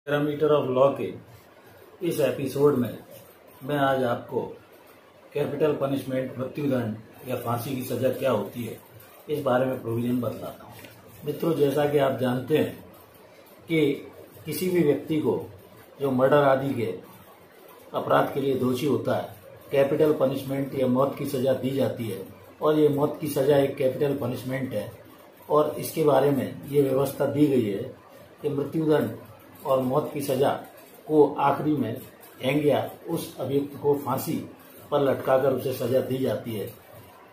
Parameter of law के इस episode में मैं आज आपको कैपिटल पनिशमेंट, मृत्युदंड या फांसी की सजा क्या होती है इस बारे में प्रोविजन बतलाता हूँ। मित्रों, जैसा कि आप जानते हैं कि किसी भी व्यक्ति को जो मर्डर आदि के अपराध के लिए दोषी होता है, कैपिटल पनिशमेंट या मौत की सजा दी जाती है। और ये मौत की सजा एक कैपिटल पनिशमेंट है और इसके बारे में ये व्यवस्था दी गई है कि मृत्युदंड और मौत की सजा को आखिरी में हैंग या उस अभियुक्त को फांसी पर लटकाकर उसे सजा दी जाती है।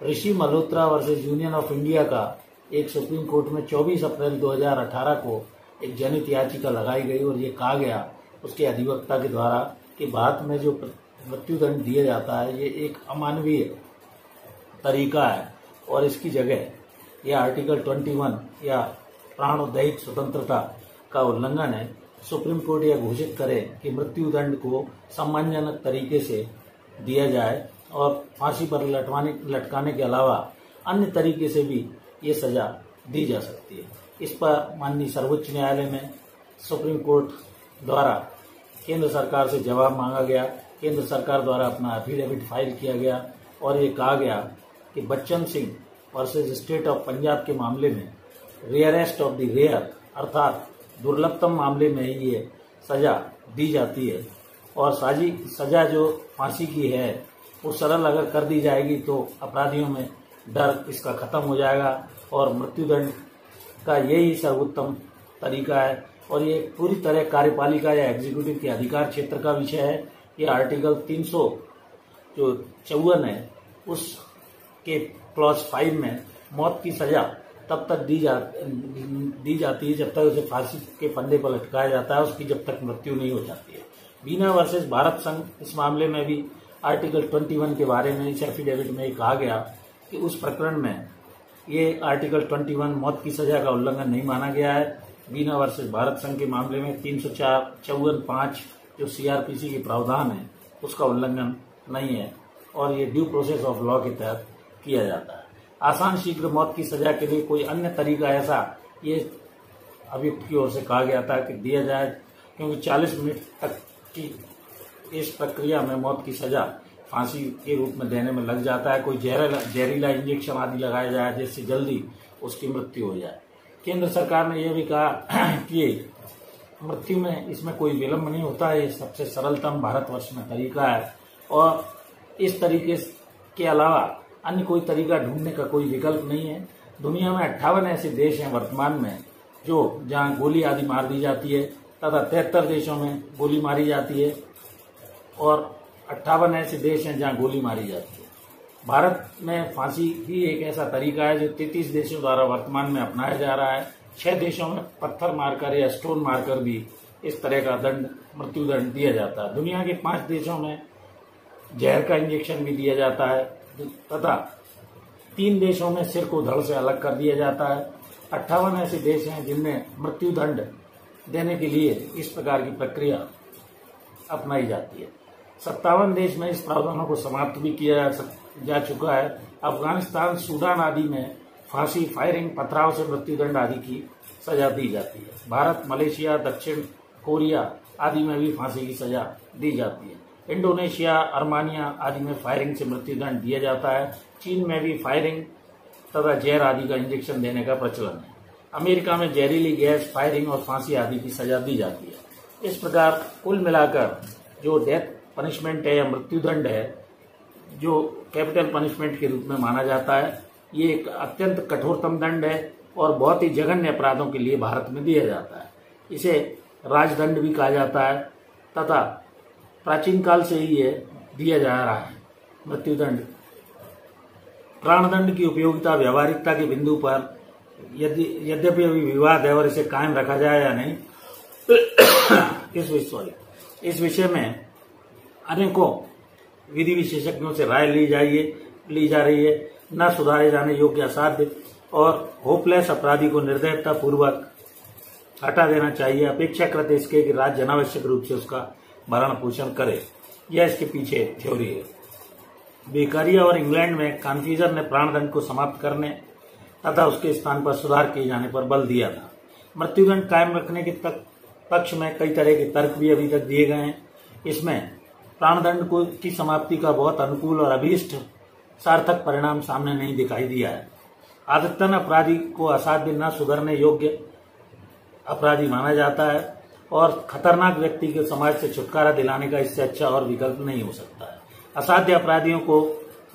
Rishi Malhotra versus union of India का एक सुप्रीम कोर्ट में 24 अप्रैल 2018 को एक जनहित याचिका लगाई गई और ये कहा गया उसके अधिवक्ता के द्वारा कि भारत में जो मृत्युदंड दिया जाता है ये एक अमानवीय तरीका है और इसकी जगह यह आर्टिकल 21 या प्राणोदैहिक स्वतंत्रता का उल्लंघन है। सुप्रीम कोर्ट यह घोषित करे कि मृत्युदंड को सम्मानजनक तरीके से दिया जाए और फांसी पर लटकाने के अलावा अन्य तरीके से भी ये सजा दी जा सकती है। इस पर माननीय सर्वोच्च न्यायालय में सुप्रीम कोर्ट द्वारा केंद्र सरकार से जवाब मांगा गया। केंद्र सरकार द्वारा अपना एफिडेविट फाइल किया गया और ये कहा गया कि Bachchan Singh versus state of Punjab के मामले में रेयरेस्ट ऑफ द रेयर अर्थात दुर्लभतम मामले में ही ये सजा दी जाती है और सजा जो फांसी की है वो सरल अगर कर दी जाएगी तो अपराधियों में डर इसका खत्म हो जाएगा और मृत्युदंड का यही सर्वोत्तम तरीका है और ये पूरी तरह कार्यपालिका या एग्जीक्यूटिव के अधिकार क्षेत्र का विषय है। ये आर्टिकल 354 है उसके क्लॉज 5 में मौत की सजा तब तक दी जाती है जब तक उसे फांसी के फंदे पर लटकाया जाता है, उसकी जब तक मृत्यु नहीं हो जाती है। बीना वर्सेस भारत संघ इस मामले में भी आर्टिकल 21 के बारे में इस एफिडेविट में कहा गया कि उस प्रकरण में ये आर्टिकल 21 मौत की सजा का उल्लंघन नहीं माना गया है। बीना वर्सेस भारत संघ के मामले में 354(5) जो सीआरपीसी के प्रावधान है उसका उल्लंघन नहीं है और ये ड्यू प्रोसेस ऑफ लॉ के तहत किया जाता है। आसान शीघ्र मौत की सजा के लिए कोई अन्य तरीका ऐसा ये अभियुक्त की ओर से कहा गया था कि दिया जाए, क्योंकि 40 मिनट तक की इस प्रक्रिया में मौत की सजा फांसी के रूप में देने में लग जाता है। कोई जहरीला इंजेक्शन आदि लगाया जाए जिससे जल्दी उसकी मृत्यु हो जाए। केंद्र सरकार ने यह भी कहा कि मृत्यु में इसमें कोई विलंब नहीं होता है, सबसे सरलतम भारतवर्ष में तरीका है और इस तरीके के अलावा अन्य कोई तरीका ढूंढने का कोई विकल्प नहीं है। दुनिया में 58 ऐसे देश हैं वर्तमान में जहां गोली आदि मार दी जाती है तथा 73 देशों में गोली मारी जाती है और 58 ऐसे देश हैं जहां गोली मारी जाती है। भारत में फांसी भी एक ऐसा तरीका है जो 33 देशों द्वारा वर्तमान में अपनाया जा रहा है। 6 देशों में पत्थर मारकर या स्टोन मारकर भी इस तरह का मृत्युदंड दिया जाता है। दुनिया के 5 देशों में जहर का इंजेक्शन भी दिया जाता है तथा 3 देशों में सिर को धड़ से अलग कर दिया जाता है। 58 ऐसे देश हैं जिनमें मृत्युदंड देने के लिए इस प्रकार की प्रक्रिया अपनाई जाती है। 57 देश में इस प्रावधानों को समाप्त भी किया जा चुका है। अफगानिस्तान, सूडान आदि में फांसी, फायरिंग, पथराव से मृत्युदंड आदि की सजा दी जाती है। भारत, मलेशिया, दक्षिण कोरिया आदि में भी फांसी की सजा दी जाती है। इंडोनेशिया, अर्मानिया आदि में फायरिंग से मृत्युदंड दिया जाता है। चीन में भी फायरिंग तथा जहर आदि का इंजेक्शन देने का प्रचलन है। अमेरिका में जहरीली गैस, फायरिंग और फांसी आदि की सजा दी जाती है। इस प्रकार कुल मिलाकर जो डेथ पनिशमेंट है या मृत्युदंड है जो कैपिटल पनिशमेंट के रूप में माना जाता है, ये एक अत्यंत कठोरतम दंड है और बहुत ही जघन्य अपराधों के लिए भारत में दिया जाता है। इसे राजदंड भी कहा जाता है तथा प्राचीन काल से ही ये दिया जा रहा है। मृत्युदंड प्राणदंड की उपयोगिता व्यावहारिकता के बिंदु पर यद्यपि अभी विवाद है और इसे कायम रखा जाए या नहीं इस विषय में अनेकों विधि विशेषज्ञों से राय ली जा रही है। न सुधारे जाने योग्य, असाध्य और होपलेस अपराधी को निर्दयता पूर्वक हटा देना चाहिए, अपेक्षाकृत इसके कि राज्य अनावश्यक रूप से उसका भरण पोषण करे। यह इसके पीछे थ्योरी है। बेकारिया और इंग्लैंड में कॉन्फ्यूजर ने प्राणदंड को समाप्त करने तथा उसके स्थान पर सुधार किए जाने पर बल दिया था। मृत्युदंड कायम रखने के तक पक्ष में कई तरह के तर्क भी अभी तक दिए गए हैं। इसमें प्राणदंड की समाप्ति का बहुत अनुकूल और अभीष्ट सार्थक परिणाम सामने नहीं दिखाई दिया है। आदतन अपराधी को असाध्य न सुधरने योग्य अपराधी माना जाता है और खतरनाक व्यक्ति के समाज से छुटकारा दिलाने का इससे अच्छा और विकल्प नहीं हो सकता है। असाध्य अपराधियों को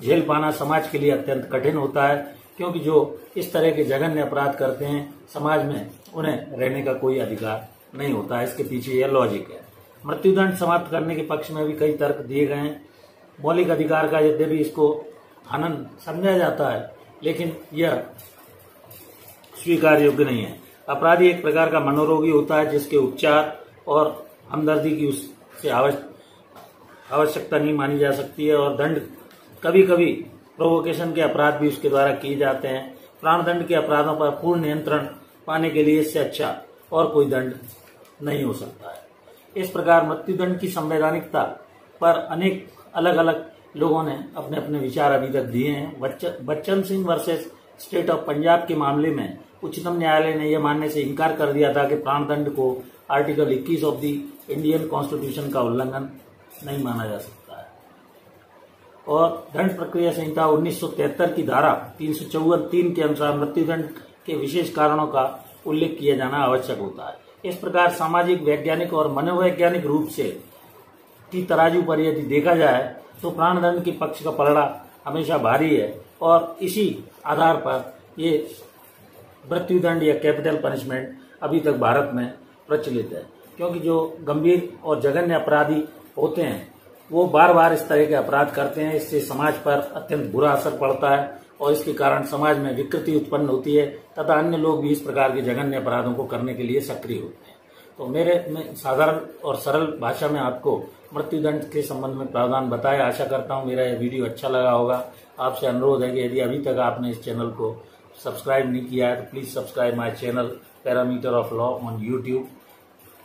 झेल पाना समाज के लिए अत्यंत कठिन होता है, क्योंकि जो इस तरह के जघन्य अपराध करते हैं समाज में उन्हें रहने का कोई अधिकार नहीं होता है। इसके पीछे यह लॉजिक है। मृत्युदंड समाप्त करने के पक्ष में भी कई तर्क दिए गए हैं। मौलिक अधिकार का यद्यपि इसको हनन समझा जाता है, लेकिन यह स्वीकार योग्य नहीं है। अपराधी एक प्रकार का मनोरोगी होता है जिसके उपचार और हमदर्दी की उससे आवश्यकता नहीं मानी जा सकती है, और दंड कभी कभी प्रोवोकेशन के अपराध भी उसके द्वारा किए जाते हैं। प्राणदंड के अपराधों पर पूर्ण नियंत्रण पाने के लिए इससे अच्छा और कोई दंड नहीं हो सकता है। इस प्रकार मृत्युदंड की संवैधानिकता पर अनेक अलग अलग लोगों ने अपने अपने विचार अभी तक दिए हैं। Bachchan Singh versus state of Punjab के मामले में उच्चतम न्यायालय ने यह मानने से इनकार कर दिया था कि प्राणदंड को article 21 of the Indian constitution का उल्लंघन नहीं माना जा सकता है, और दंड प्रक्रिया संहिता 1973 की धारा 354(3) के अनुसार मृत्युदंड के विशेष कारणों का उल्लेख किया जाना आवश्यक होता है। इस प्रकार सामाजिक, वैज्ञानिक और मनोवैज्ञानिक रूप से की तराजू पर यदि देखा जाए तो प्राणदंड के पक्ष का पलड़ा हमेशा भारी है, और इसी आधार पर ये मृत्युदंड या कैपिटल पनिशमेंट अभी तक भारत में प्रचलित है। क्योंकि जो गंभीर और जघन्य अपराधी होते हैं वो बार बार इस तरह के अपराध करते हैं। इससे समाज पर अत्यंत बुरा असर पड़ता है और इसके कारण समाज में विकृति उत्पन्न होती है तथा अन्य लोग भी इस प्रकार के जघन्य अपराधों को करने के लिए सक्रिय होते हैं। तो मैं साधारण और सरल भाषा में आपको मृत्युदंड के संबंध में प्रावधान बताया। आशा करता हूँ मेरा यह वीडियो अच्छा लगा होगा। आपसे अनुरोध है कि यदि अभी तक आपने इस चैनल को सब्सक्राइब नहीं किया है तो please subscribe my channel parameter of law on YouTube.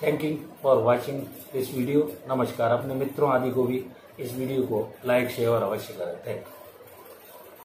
Thank you for watching this video. नमस्कार। अपने मित्रों आदि को भी इस वीडियो को लाइक शेयर अवश्य करें। Thank you.